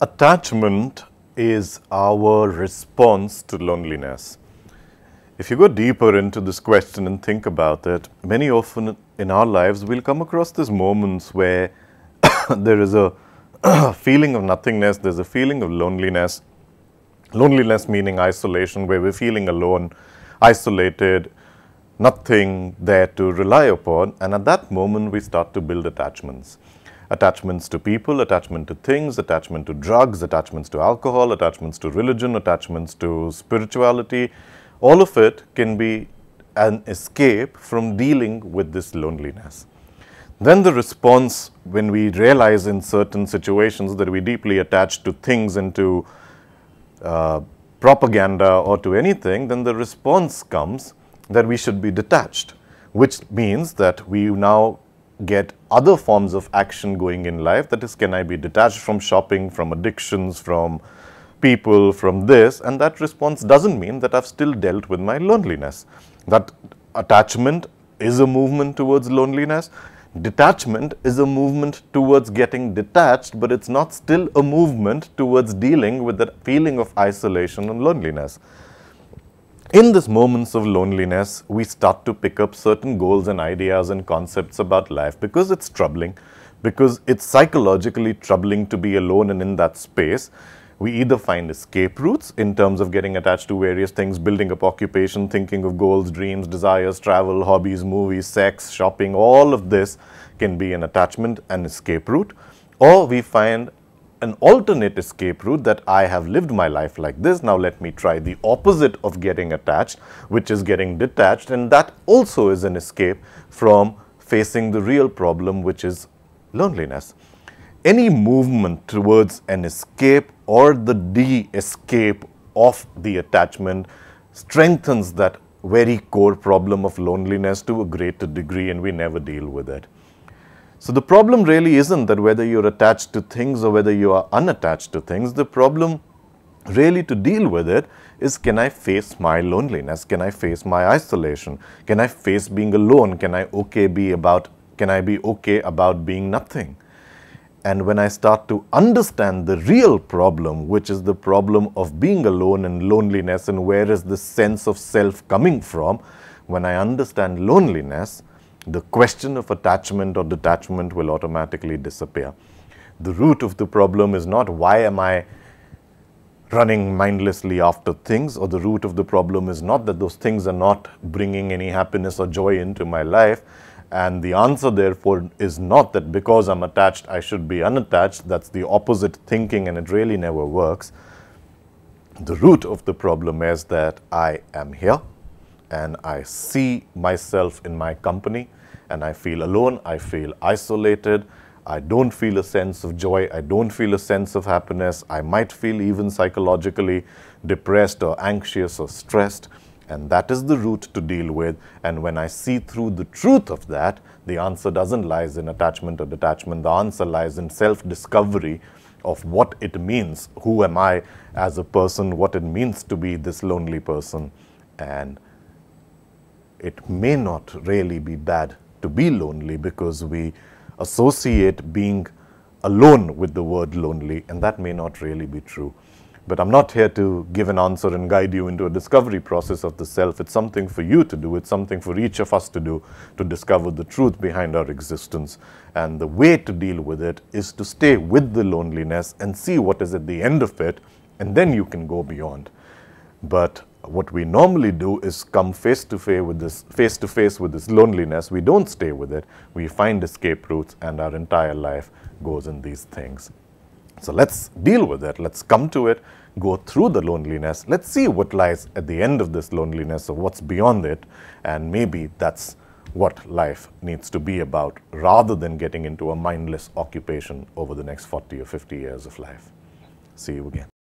Attachment is our response to loneliness. If you go deeper into this question and think about it, many often in our lives we'll come across these moments where there is a feeling of nothingness, there's a feeling of loneliness. Loneliness meaning isolation, where we're feeling alone, isolated, nothing there to rely upon, and at that moment we start to build attachments. Attachments to people, attachment to things, attachment to drugs, attachments to alcohol, attachments to religion, attachments to spirituality. All of it can be an escape from dealing with this loneliness. Then the response, when we realize in certain situations that we're deeply attached to things and to propaganda or to anything, then the response comes that we should be detached, which means that we now get other forms of action going in life. That is, can I be detached from shopping, from addictions, from people, from this? And that response doesn't mean that I've still dealt with my loneliness. That attachment is a movement towards loneliness. Detachment is a movement towards getting detached, but it's not still a movement towards dealing with that feeling of isolation and loneliness. In these moments of loneliness, we start to pick up certain goals and ideas and concepts about life because it's troubling, because it's psychologically troubling to be alone and in that space. We either find escape routes in terms of getting attached to various things, building up occupation, thinking of goals, dreams, desires, travel, hobbies, movies, sex, shopping. All of this can be an attachment and escape route. Or we find an alternate escape route that I have lived my life like this. Now let me try the opposite of getting attached, which is getting detached. And that also is an escape from facing the real problem, which is loneliness. Any movement towards an escape or the de-escape of the attachment strengthens that very core problem of loneliness to a greater degree, and we never deal with it. So the problem really isn't that whether you're attached to things or whether you are unattached to things. The problem really to deal with it is, can I face my loneliness? Can I face my isolation? Can I face being alone? Can I be okay about being nothing? And when I start to understand the real problem, which is the problem of being alone and loneliness, and where is the sense of self coming from, when I understand loneliness, the question of attachment or detachment will automatically disappear. The root of the problem is not why am I running mindlessly after things, or the root of the problem is not that those things are not bringing any happiness or joy into my life. And the answer, therefore, is not that because I'm attached, I should be unattached. That's the opposite thinking, and it really never works. The root of the problem is that I am here, and I see myself in my company, and I feel alone, I feel isolated, I don't feel a sense of joy, I don't feel a sense of happiness, I might feel even psychologically depressed or anxious or stressed. And that is the root to deal with. And when I see through the truth of that, the answer doesn't lie in attachment or detachment. The answer lies in self-discovery of what it means. Who am I as a person? What it means to be this lonely person. And it may not really be bad to be lonely, because we associate being alone with the word lonely, and that may not really be true. But I'm not here to give an answer and guide you into a discovery process of the self. It's something for you to do. It's something for each of us to do, to discover the truth behind our existence. And the way to deal with it is to stay with the loneliness and see what is at the end of it, and then you can go beyond. But what we normally do is come face to face with this loneliness. We don't stay with it. We find escape routes, and our entire life goes in these things. So let's deal with it. Let's come to it, go through the loneliness. Let's see what lies at the end of this loneliness, or what's beyond it. And maybe that's what life needs to be about, rather than getting into a mindless occupation over the next 40 or 50 years of life. See you again.